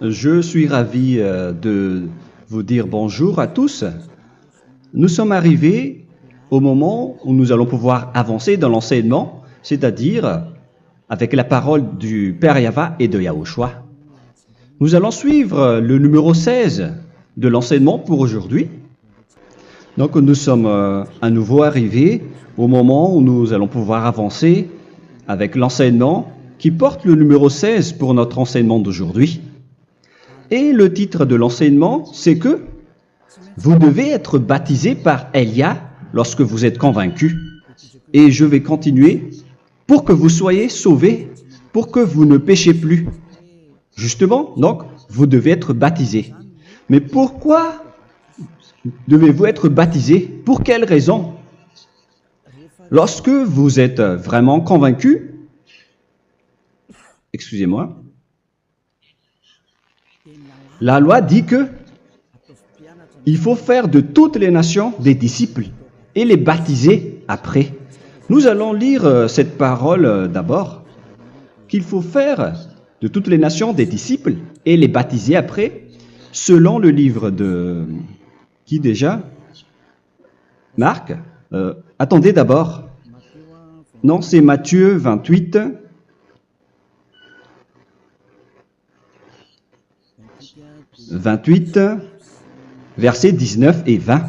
Je suis ravi de vous dire bonjour à tous. Nous sommes arrivés au moment où nous allons pouvoir avancer dans l'enseignement, c'est-à-dire avec la parole du Père Yava et de Yahushua. Nous allons suivre le numéro 16 de l'enseignement pour aujourd'hui. Donc nous sommes à nouveau arrivés au moment où nous allons pouvoir avancer avec l'enseignement qui porte le numéro 16 pour notre enseignement d'aujourd'hui. Et le titre de l'enseignement, c'est que vous devez être baptisé par Elia lorsque vous êtes convaincu. Et je vais continuer pour que vous soyez sauvés, pour que vous ne péchez plus. Justement, donc, vous devez être baptisé. Mais pourquoi devez-vous être baptisé? Pour quelle raison? Lorsque vous êtes vraiment convaincu, excusez-moi, la loi dit que il faut faire de toutes les nations des disciples et les baptiser après. Nous allons lire cette parole d'abord, qu'il faut faire de toutes les nations des disciples et les baptiser après, selon le livre de... Qui déjà? Marc. Attendez d'abord. Non, c'est Matthieu 28. Versets 19 et 20.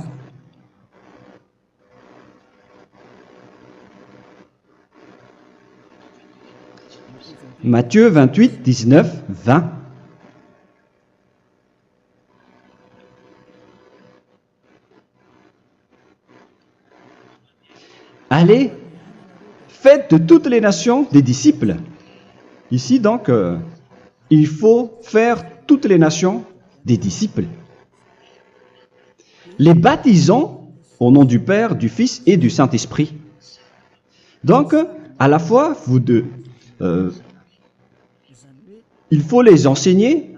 Matthieu 28, 19, 20. Allez, faites de toutes les nations des disciples. Ici, donc, il faut faire toutes les nations des disciples. Les baptisons au nom du Père, du Fils et du Saint-Esprit. Donc, à la fois, il faut les enseigner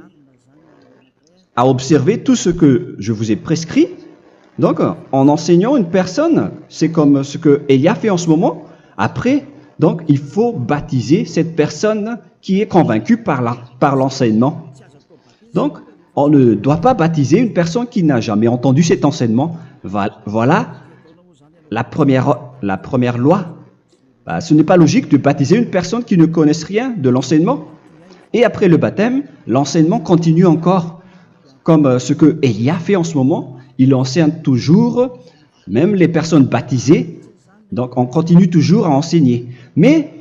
à observer tout ce que je vous ai prescrit. Donc, en enseignant une personne, c'est comme ce que Elia fait en ce moment. Après, donc, il faut baptiser cette personne qui est convaincue par l'enseignement. Donc, on ne doit pas baptiser une personne qui n'a jamais entendu cet enseignement. Voilà la première loi. Ce n'est pas logique de baptiser une personne qui ne connaisse rien de l'enseignement. Et après le baptême, l'enseignement continue encore, comme ce que Elia fait en ce moment. Il enseigne toujours, même les personnes baptisées. Donc, on continue toujours à enseigner. Mais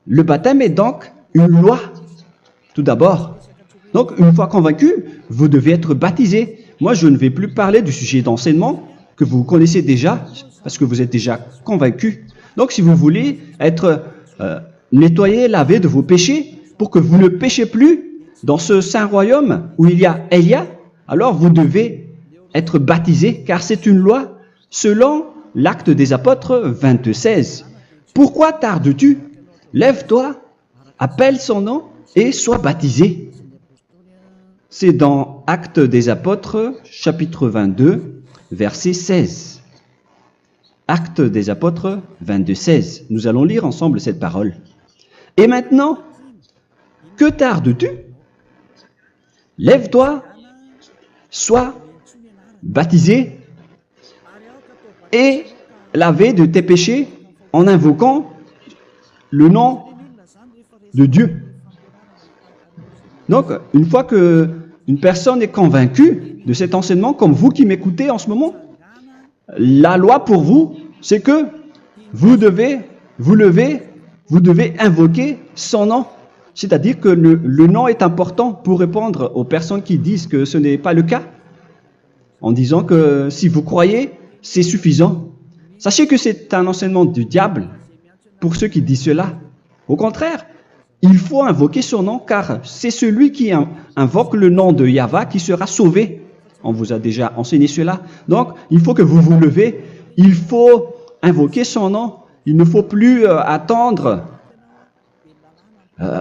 le baptême est donc une loi, tout d'abord. Donc, une fois convaincu, vous devez être baptisé. Moi, je ne vais plus parler du sujet d'enseignement que vous connaissez déjà, parce que vous êtes déjà convaincu. Donc, si vous voulez être nettoyé, lavé de vos péchés, pour que vous ne péchez plus dans ce saint royaume où il y a Elia, alors vous devez être baptisé, car c'est une loi selon l'Acte des Apôtres 22:16. Pourquoi tardes-tu? Lève-toi, appelle son nom et sois baptisé. C'est dans Actes des Apôtres, chapitre 22, verset 16. Actes des Apôtres 22:16. Nous allons lire ensemble cette parole. Et maintenant, que tardes-tu? Lève-toi, sois baptisé et lavé de tes péchés en invoquant le nom de Dieu. Donc, une fois qu'une personne est convaincue de cet enseignement, comme vous qui m'écoutez en ce moment, la loi pour vous, c'est que vous devez invoquer son nom. C'est-à-dire que le nom est important pour répondre aux personnes qui disent que ce n'est pas le cas, en disant que si vous croyez, c'est suffisant. Sachez que c'est un enseignement du diable pour ceux qui disent cela. Au contraire, il faut invoquer son nom, car c'est celui qui invoque le nom de Yahva qui sera sauvé. On vous a déjà enseigné cela. Donc, il faut que vous vous levez, il faut invoquer son nom. Il ne faut plus attendre.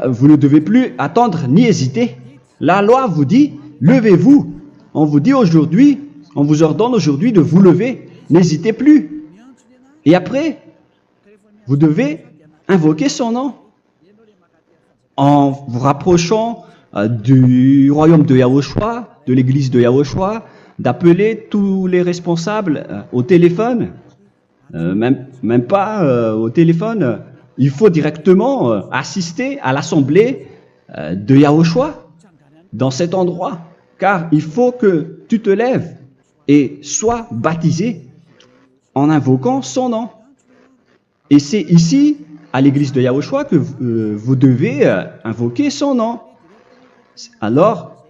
Vous ne devez plus attendre ni hésiter. La loi vous dit, levez-vous. On vous dit aujourd'hui, on vous ordonne aujourd'hui de vous lever. N'hésitez plus. Et après, vous devez invoquer son nom en vous rapprochant du royaume de Yahushua, de l'église de Yahushua, d'appeler tous les responsables au téléphone, même pas au téléphone. Il faut directement assister à l'assemblée de Yahushua dans cet endroit, car il faut que tu te lèves et sois baptisé en invoquant son nom. Et c'est ici, à l'église de Yahushua, que vous devez invoquer son nom. Alors,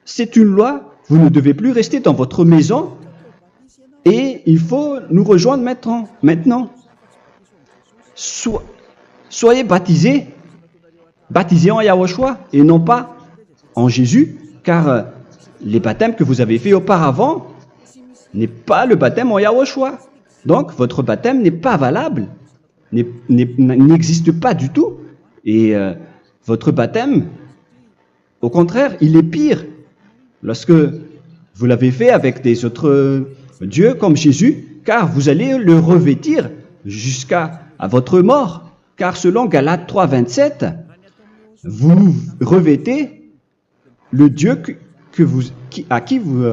c'est une loi, vous ne devez plus rester dans votre maison et il faut nous rejoindre maintenant. Soyez baptisés en Yahushua et non pas en Jésus, car les baptêmes que vous avez faits auparavant n'est pas le baptême en Yahushua. Donc, votre baptême n'est pas valable, n'existe pas du tout. Et votre baptême, au contraire, il est pire. Lorsque vous l'avez fait avec des autres dieux comme Jésus, car vous allez le revêtir jusqu'à votre mort. Car selon Galates 3, 27, vous revêtez le Dieu à qui vous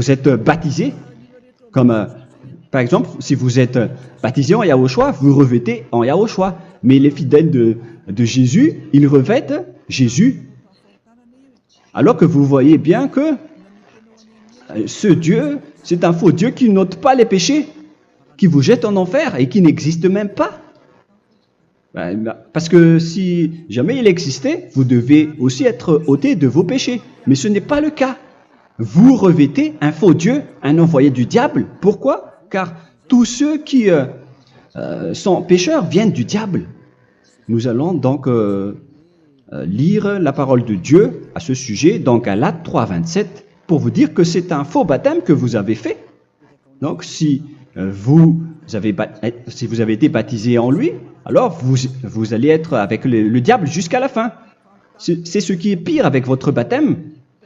êtes baptisé. Comme par exemple, si vous êtes baptisé en Yahushua, vous revêtez en Yahushua. Mais les fidèles de Jésus, ils revêtent Jésus. Alors que vous voyez bien que ce Dieu, c'est un faux Dieu qui n'ôte pas les péchés, qui vous jette en enfer et qui n'existe même pas. Parce que si jamais il existait, vous devez aussi être ôté de vos péchés. Mais ce n'est pas le cas. Vous revêtez un faux Dieu, un envoyé du diable. Pourquoi? Car tous ceux qui sont pécheurs viennent du diable. Nous allons donc lire la parole de Dieu à ce sujet dans Galates 3, 27 pour vous dire que c'est un faux baptême que vous avez fait. Donc si vous avez été baptisé en lui, alors vous allez être avec le diable jusqu'à la fin. C'est ce qui est pire avec votre baptême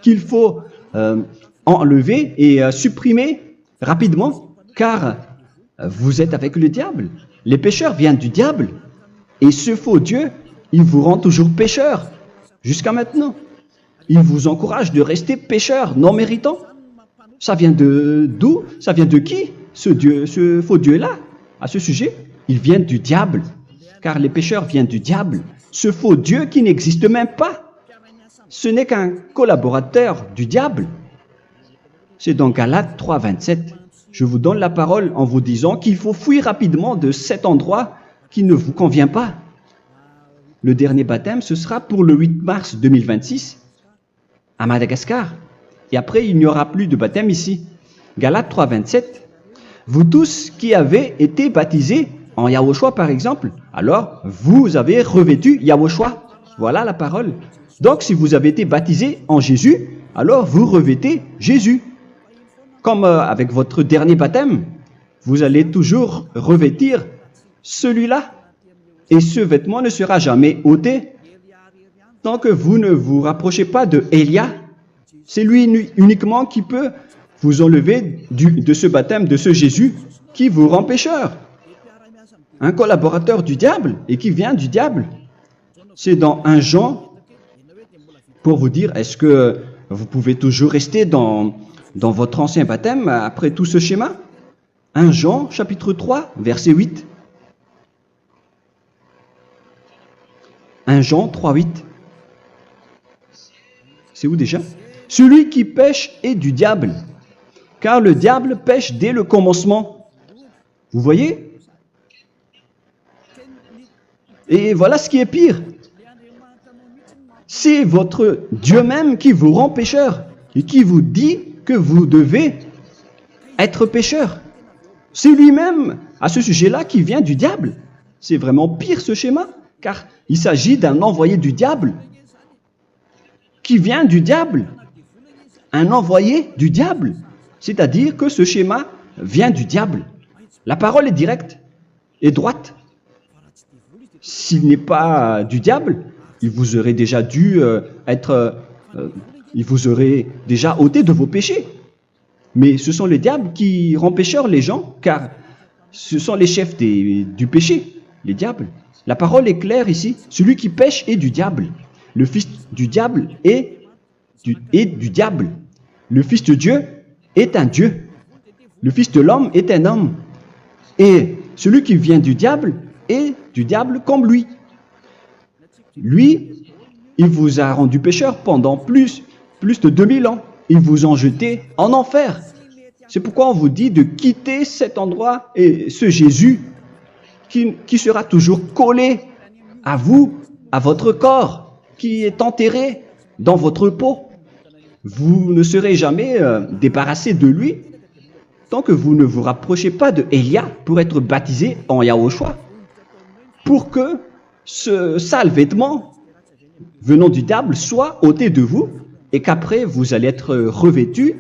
qu'il faut enlever et supprimer rapidement, car vous êtes avec le diable. Les pécheurs viennent du diable. Et ce faux Dieu, il vous rend toujours pécheur, jusqu'à maintenant. Il vous encourage de rester pécheur, non méritant. Ça vient d'où? Ça vient de qui, ce faux Dieu-là? À ce sujet, il vient du diable, car les pécheurs viennent du diable. Ce faux Dieu qui n'existe même pas, ce n'est qu'un collaborateur du diable. C'est dans Galates 3, 27. Je vous donne la parole en vous disant qu'il faut fuir rapidement de cet endroit qui ne vous convient pas. Le dernier baptême, ce sera pour le 8 mars 2026 à Madagascar. Et après, il n'y aura plus de baptême ici. Galates 3, 27. Vous tous qui avez été baptisés en Yahushua, par exemple, alors vous avez revêtu Yahushua. Voilà la parole. Donc, si vous avez été baptisés en Jésus, alors vous revêtez Jésus. Comme avec votre dernier baptême, vous allez toujours revêtir celui-là. Et ce vêtement ne sera jamais ôté tant que vous ne vous rapprochez pas de Élia. C'est lui uniquement qui peut vous enlever de ce baptême, de ce Jésus qui vous rend pécheur. Un collaborateur du diable et qui vient du diable. C'est dans 1 Jean, pour vous dire, est-ce que vous pouvez toujours rester dans votre ancien baptême après tout ce schéma? 1 Jean, chapitre 3, verset 8. 1 Jean 3, 8. C'est où déjà? Celui qui pêche est du diable, car le diable pêche dès le commencement. Vous voyez? Et voilà ce qui est pire. C'est votre Dieu même qui vous rend pécheur et qui vous dit que vous devez être pécheur. C'est lui-même, à ce sujet-là, qui vient du diable. C'est vraiment pire ce schéma, car il s'agit d'un envoyé du diable qui vient du diable. Un envoyé du diable. C'est-à-dire que ce schéma vient du diable. La parole est directe et droite. S'il n'est pas du diable, il vous aurait déjà dû il vous aurait déjà ôté de vos péchés. Mais ce sont les diables qui rendent pécheurs les gens, car ce sont les chefs du péché, les diables. La parole est claire ici. Celui qui pêche est du diable. Le fils du diable est du diable. Le fils de Dieu est un Dieu. Le fils de l'homme est un homme. Et celui qui vient du diable est du diable comme lui. Lui, il vous a rendu pécheur pendant plus de 2000 ans. Il vous a jeté en enfer. C'est pourquoi on vous dit de quitter cet endroit et ce Jésus qui sera toujours collé à vous, à votre corps, qui est enterré dans votre peau. Vous ne serez jamais débarrassé de lui tant que vous ne vous rapprochez pas de Élia pour être baptisé en Yahushua, pour que ce sale vêtement venant du diable soit ôté de vous et qu'après vous allez être revêtu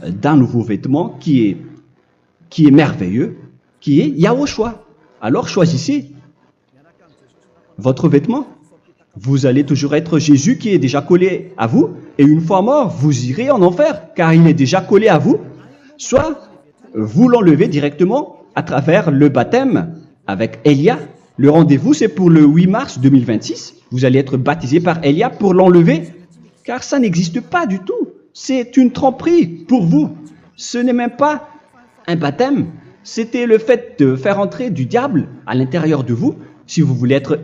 d'un nouveau vêtement qui est merveilleux, qui est Yahushua. Alors choisissez votre vêtement. Vous allez toujours être Jésus qui est déjà collé à vous, et une fois mort, vous irez en enfer, car il est déjà collé à vous. Soit vous l'enlevez directement à travers le baptême avec Élia. Le rendez-vous, c'est pour le 8 mars 2026. Vous allez être baptisé par Élia pour l'enlever, car ça n'existe pas du tout. C'est une tromperie pour vous. Ce n'est même pas un baptême. C'était le fait de faire entrer du diable à l'intérieur de vous. Si vous voulez être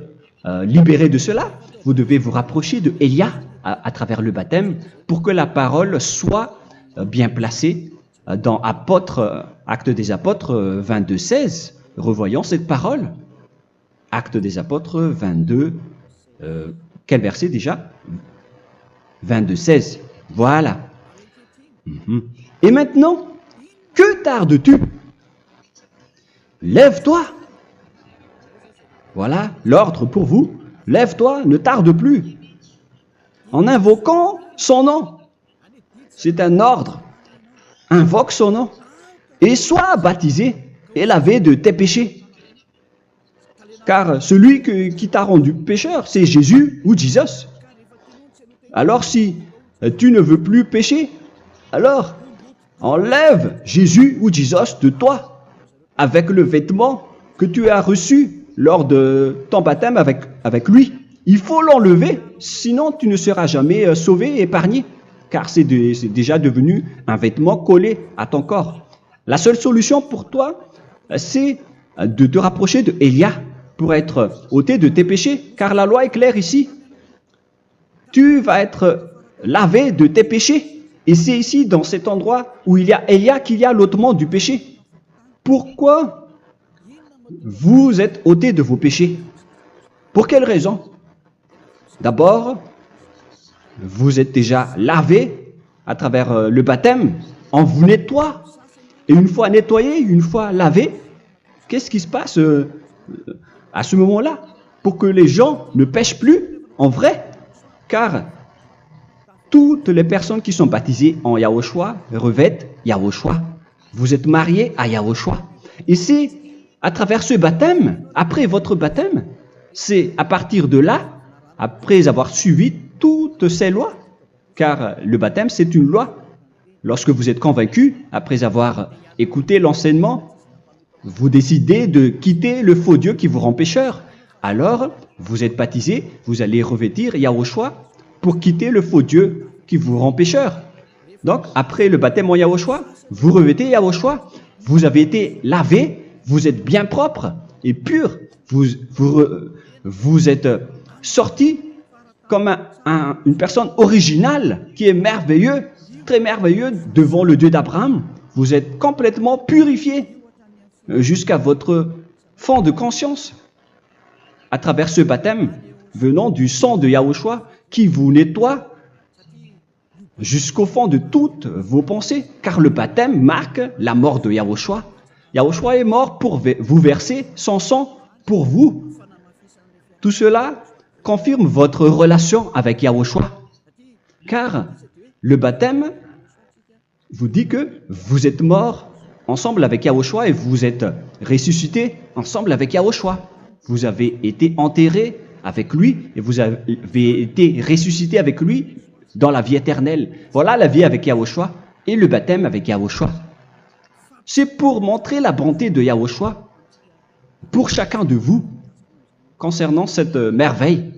libéré de cela, vous devez vous rapprocher de Élia à travers le baptême pour que la parole soit bien placée dans Actes des Apôtres 22:16. Revoyons cette parole. Actes des Apôtres 22, quel verset déjà? 22:16. Voilà. Et maintenant, que tardes-tu? Lève-toi. Voilà l'ordre pour vous. Lève-toi, ne tarde plus. En invoquant son nom. C'est un ordre. Invoque son nom. Et sois baptisé et lavé de tes péchés. Car celui qui t'a rendu pécheur, c'est Jésus ou Jesus. Alors si tu ne veux plus pécher, alors enlève Jésus ou Jesus de toi avec le vêtement que tu as reçu lors de ton baptême avec lui. Il faut l'enlever, sinon tu ne seras jamais sauvé, épargné, car c'est déjà devenu un vêtement collé à ton corps. La seule solution pour toi, c'est de te rapprocher de Élia pour être ôté de tes péchés, car la loi est claire ici. Tu vas être lavé de tes péchés. Et c'est ici, dans cet endroit où il y a Élia, qu'il y a l'ôtement du péché. Pourquoi vous êtes ôté de vos péchés? Pour quelle raison? D'abord, vous êtes déjà lavé à travers le baptême. On vous nettoie. Et une fois nettoyé, une fois lavé, qu'est-ce qui se passe à ce moment-là? Pour que les gens ne pêchent plus en vrai. Car toutes les personnes qui sont baptisées en Yahushua revêtent Yahushua. Vous êtes mariés à Yahushua. Et c'est à travers ce baptême, après votre baptême, c'est à partir de là, après avoir suivi toutes ces lois, car le baptême c'est une loi. Lorsque vous êtes convaincu, après avoir écouté l'enseignement, vous décidez de quitter le faux Dieu qui vous rend pécheur. Alors, vous êtes baptisé, vous allez revêtir Yahushua pour quitter le faux Dieu qui vous rend pécheur. Donc, après le baptême en Yahushua, vous revêtez Yahushua. Vous avez été lavé, vous êtes bien propre et pur. Vous êtes sorti comme une personne originale qui est merveilleux, très merveilleux devant le Dieu d'Abraham. Vous êtes complètement purifié jusqu'à votre fond de conscience à travers ce baptême venant du sang de Yahushua qui vous nettoie jusqu'au fond de toutes vos pensées, car le baptême marque la mort de Yahushua. Yahushua est mort pour vous verser son sang pour vous. Tout cela confirme votre relation avec Yahushua, car le baptême vous dit que vous êtes mort ensemble avec Yahushua et vous êtes ressuscité ensemble avec Yahushua. Vous avez été enterré avec lui et vous avez été ressuscité avec lui dans la vie éternelle. Voilà la vie avec Yahushua et le baptême avec Yahushua. C'est pour montrer la bonté de Yahushua pour chacun de vous concernant cette merveille.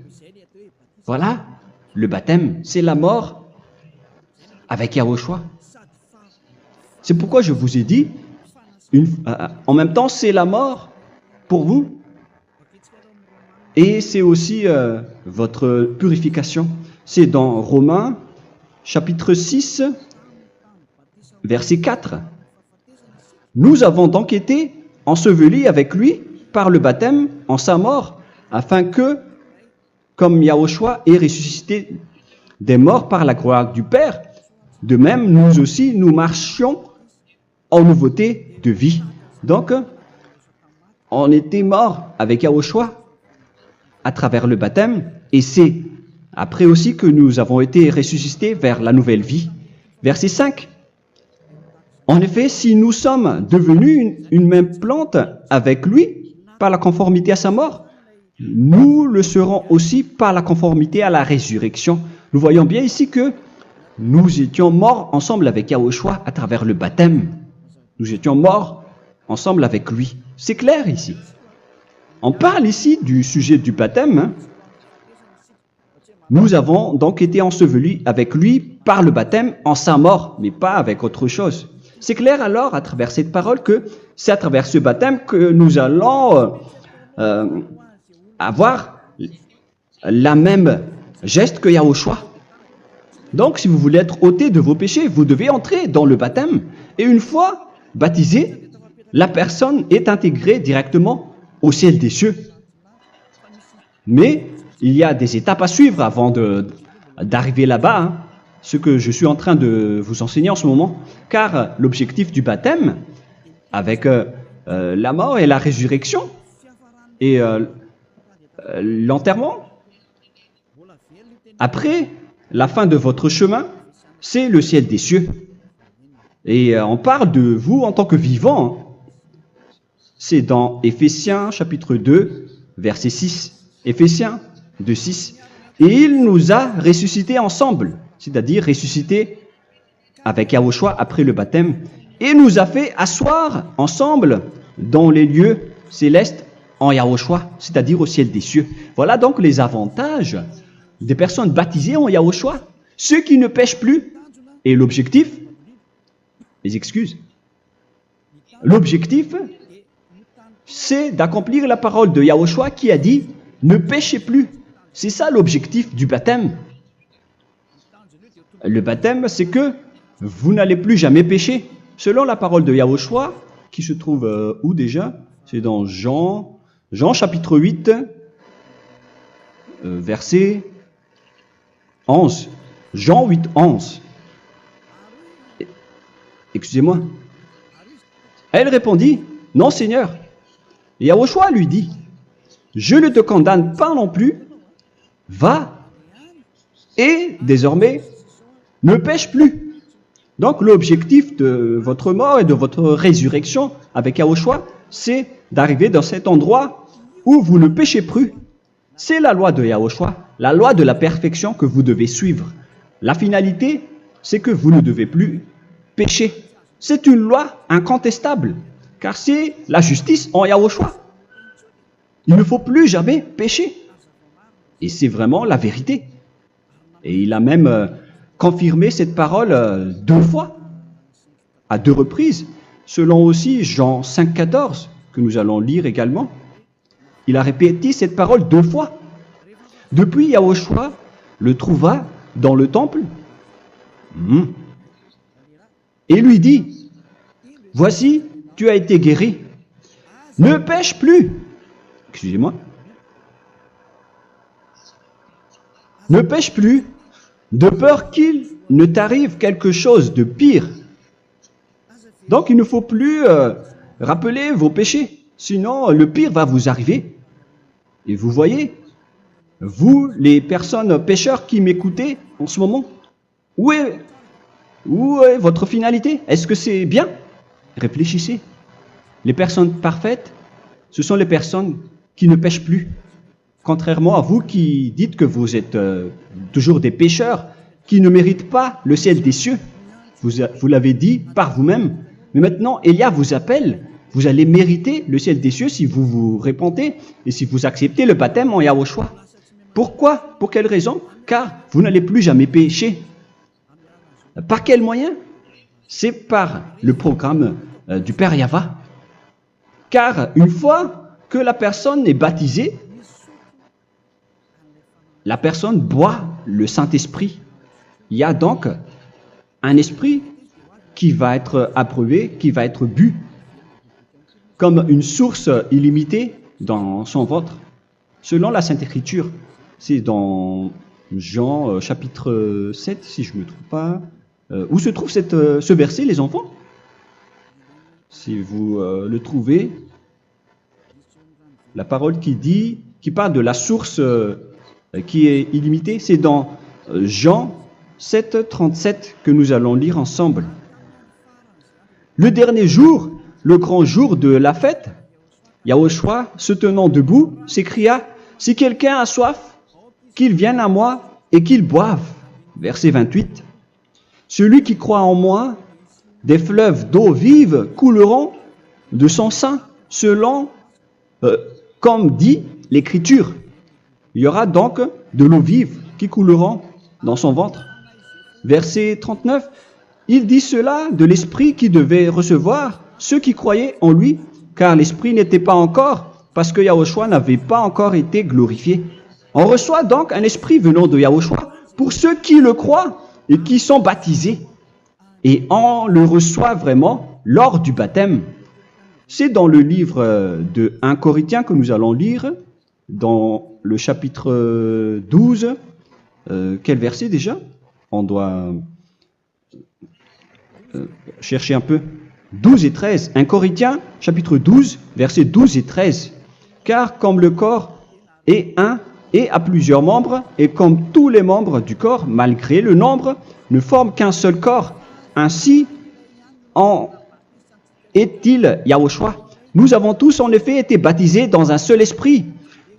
Voilà le baptême, c'est la mort avec Yahushua. C'est pourquoi je vous ai dit, en même temps, c'est la mort pour vous et c'est aussi votre purification. C'est dans Romains, chapitre 6, verset 4. Nous avons donc été ensevelis avec lui par le baptême en sa mort, afin que, comme Yahushua est ressuscité des morts par la gloire du Père, de même, nous aussi, nous marchions en nouveauté de vie. Donc, on était morts avec Yahushua à travers le baptême, et c'est après aussi que nous avons été ressuscités vers la nouvelle vie. Verset 5. En effet, si nous sommes devenus une même plante avec lui par la conformité à sa mort, nous le serons aussi par la conformité à la résurrection. Nous voyons bien ici que nous étions morts ensemble avec Yahushua à travers le baptême. Nous étions morts ensemble avec lui. C'est clair ici. On parle ici du sujet du baptême. Nous avons donc été ensevelis avec lui par le baptême en sa mort, mais pas avec autre chose. C'est clair alors à travers cette parole que c'est à travers ce baptême que nous allons avoir la même geste que Yahushua. Donc si vous voulez être ôté de vos péchés, vous devez entrer dans le baptême. Et une fois baptisé, la personne est intégrée directement au ciel des cieux. Mais il y a des étapes à suivre avant d'arriver là-bas, hein, ce que je suis en train de vous enseigner en ce moment, car l'objectif du baptême, avec la mort et la résurrection, et l'enterrement, après la fin de votre chemin, c'est le ciel des cieux. Et on parle de vous en tant que vivant. C'est dans Éphésiens chapitre 2, verset 6. Éphésiens 2, 6. Et il nous a ressuscités ensemble, c'est-à-dire ressuscités avec Yahushua après le baptême, et nous a fait asseoir ensemble dans les lieux célestes en Yahushua, c'est-à-dire au ciel des cieux. Voilà donc les avantages des personnes baptisées en Yahushua, ceux qui ne pêchent plus. Et l'objectif, les excuses, l'objectif, c'est d'accomplir la parole de Yahushua qui a dit « Ne péchez plus ». C'est ça l'objectif du baptême. Le baptême, c'est que vous n'allez plus jamais pécher. Selon la parole de Yahushua, qui se trouve où déjà? C'est dans Jean chapitre 8, verset 11. Jean 8, 11. Excusez-moi. Elle répondit, « Non, Seigneur. » Et Yahushua lui dit, « Je ne te condamne pas non plus. Va et désormais ne pêche plus. » Donc l'objectif de votre mort et de votre résurrection avec Yahushua, c'est d'arriver dans cet endroit où vous ne péchez plus. C'est la loi de Yahushua, la loi de la perfection que vous devez suivre. La finalité, c'est que vous ne devez plus pécher. C'est une loi incontestable, car c'est la justice en Yahushua. Il ne faut plus jamais pécher. Et c'est vraiment la vérité. Et il a même confirmé cette parole 2 fois, à 2 reprises, selon aussi Jean 5, 14, que nous allons lire également. Il a répété cette parole 2 fois. Depuis, Yahushua le trouva dans le temple et lui dit, « Voici, tu as été guéri. Ne pêche plus. » Excusez-moi. Ne pêche plus, de peur qu'il ne t'arrive quelque chose de pire. Donc il ne faut plus rappeler vos péchés, sinon le pire va vous arriver. Et vous voyez, vous, les personnes pécheurs qui m'écoutez en ce moment, où est votre finalité? Est-ce que c'est bien? Réfléchissez. Les personnes parfaites, ce sont les personnes qui ne pêchent plus. Contrairement à vous qui dites que vous êtes toujours des pécheurs, qui ne méritent pas le ciel des cieux. Vous l'avez dit par vous-même. Mais maintenant, Élia vous appelle. Vous allez mériter le ciel des cieux si vous vous repentez et si vous acceptez le baptême en Yahushua. Pourquoi? Pour quelle raison? Car vous n'allez plus jamais pécher. Par quel moyen? C'est par le programme du Père Yahva. Car une fois que la personne est baptisée, la personne boit le Saint-Esprit. Il y a donc un esprit qui va être approuvé, qui va être bu, comme une source illimitée dans son ventre, selon la Sainte Écriture. C'est dans Jean chapitre 7, si je ne me trompe pas. Où se trouve ce verset, les enfants? Si vous le trouvez, la parole qui parle de la source qui est illimitée, c'est dans Jean 7, 37 que nous allons lire ensemble. Le dernier jour, le grand jour de la fête, Yahushua, se tenant debout, s'écria, « Si quelqu'un a soif, qu'il vienne à moi et qu'il boive. » Verset 28. « Celui qui croit en moi, des fleuves d'eau vive couleront de son sein, selon, comme dit l'Écriture. » Il y aura donc de l'eau vive qui couleront dans son ventre. Verset 39. Il dit cela de l'Esprit qui devait recevoir ceux qui croyaient en lui, car l'Esprit n'était pas encore, parce que Yahushua n'avait pas encore été glorifié. On reçoit donc un Esprit venant de Yahushua pour ceux qui le croient et qui sont baptisés. Et on le reçoit vraiment lors du baptême. C'est dans le livre de 1 Corinthiens que nous allons lire, dans le chapitre 12. Quel verset déjà? On doit chercher un peu. 12 et 13. 1 Corinthiens, chapitre 12, versets 12 et 13. Car comme le corps est un et a plusieurs membres, et comme tous les membres du corps, malgré le nombre, ne forment qu'un seul corps, ainsi en est-il Yahushua. Nous avons tous en effet été baptisés dans un seul esprit,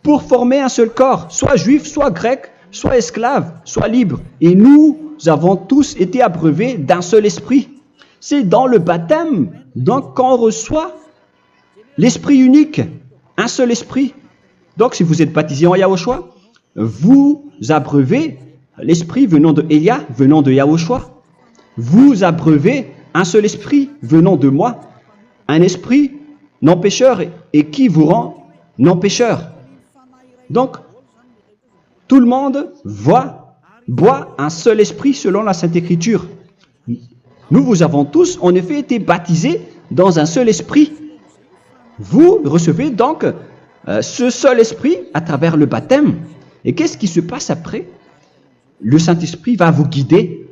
pour former un seul corps, soit juif, soit grec, soit esclave, soit libre. Et nous avons tous été abreuvés d'un seul esprit. C'est dans le baptême, donc qu'on reçoit l'esprit unique, un seul esprit. Donc si vous êtes baptisé en Yahushua, vous abreuvez l'esprit venant de Elia, venant de Yahushua. Vous abreuvez un seul esprit venant de moi, un esprit non pécheur et qui vous rend non pécheur. Donc, tout le monde boit un seul esprit selon la Sainte Écriture. Nous avons tous en effet été baptisés dans un seul esprit. Vous recevez donc ce seul esprit à travers le baptême. Et qu'est-ce qui se passe après? Le Saint-Esprit va vous guider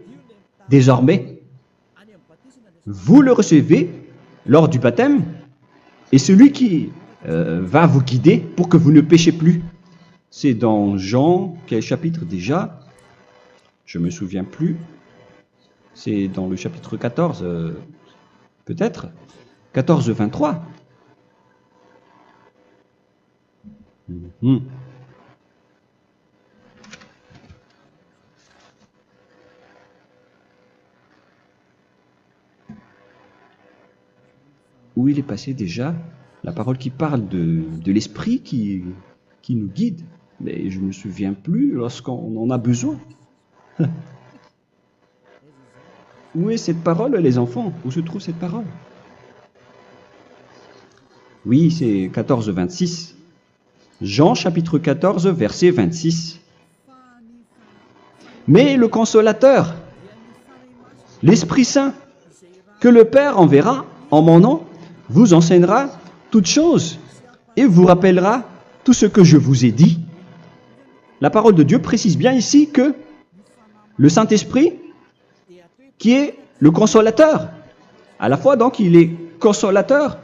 désormais. Vous le recevez lors du baptême et celui qui va vous guider pour que vous ne péchez plus. C'est dans Jean, quel chapitre déjà? Je ne me souviens plus. C'est dans le chapitre 14, peut-être 14, 23. Où il est passé déjà? La parole qui parle de l'esprit qui nous guide. Mais je ne me souviens plus lorsqu'on en a besoin. Où est cette parole, les enfants? Où se trouve cette parole? Oui, c'est 14, 26. Jean chapitre 14, verset 26. Mais le consolateur, l'Esprit Saint, que le Père enverra en mon nom, vous enseignera toutes choses et vous rappellera tout ce que je vous ai dit. La parole de Dieu précise bien ici que le Saint-Esprit, qui est le consolateur, à la fois donc il est consolateur,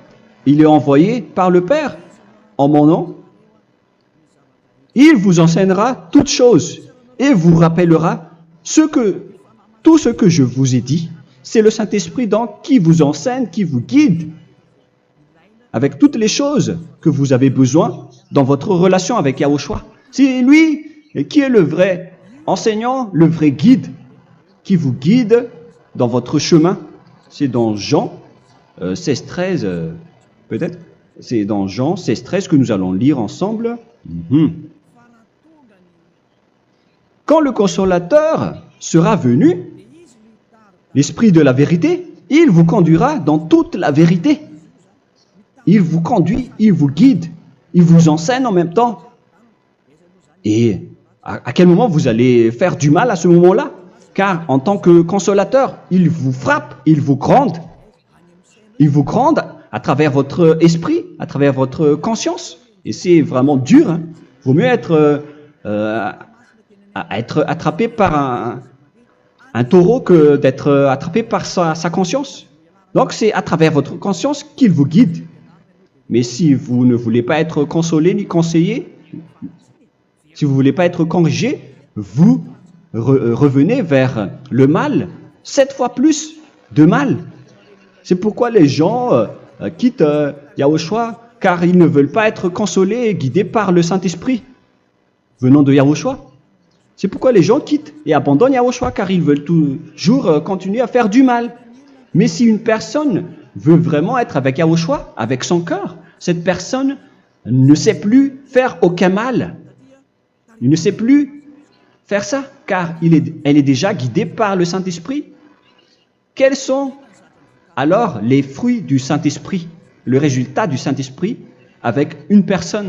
il est envoyé par le Père en mon nom, il vous enseignera toutes choses et vous rappellera tout ce que je vous ai dit. C'est le Saint-Esprit donc qui vous enseigne, qui vous guide avec toutes les choses que vous avez besoin dans votre relation avec Yahushua. C'est lui qui est le vrai enseignant, le vrai guide, qui vous guide dans votre chemin. C'est dans Jean 16, 13, peut-être. C'est dans Jean 16, 13 que nous allons lire ensemble. quand le consolateur sera venu, l'Esprit de la vérité, il vous conduira dans toute la vérité. Il vous conduit, il vous guide, il vous enseigne en même temps. Et à quel moment vous allez faire du mal à ce moment-là? Car en tant que consolateur, il vous frappe, il vous gronde. Il vous gronde à travers votre esprit, à travers votre conscience. Et c'est vraiment dur. Hein. Vaut mieux être attrapé par un taureau que d'être attrapé par sa conscience. Donc c'est à travers votre conscience qu'il vous guide. Mais si vous ne voulez pas être consolé ni conseillé, si vous ne voulez pas être corrigé, vous revenez vers le mal, 7 fois plus de mal. C'est pourquoi les gens quittent Yahushua, car ils ne veulent pas être consolés et guidés par le Saint-Esprit venant de Yahushua. C'est pourquoi les gens quittent et abandonnent Yahushua, car ils veulent toujours continuer à faire du mal. Mais si une personne veut vraiment être avec Yahushua, avec son cœur, cette personne ne sait plus faire aucun mal. Il ne sait plus faire ça, car elle est déjà guidée par le Saint-Esprit. Quels sont alors les fruits du Saint-Esprit, le résultat du Saint-Esprit avec une personne?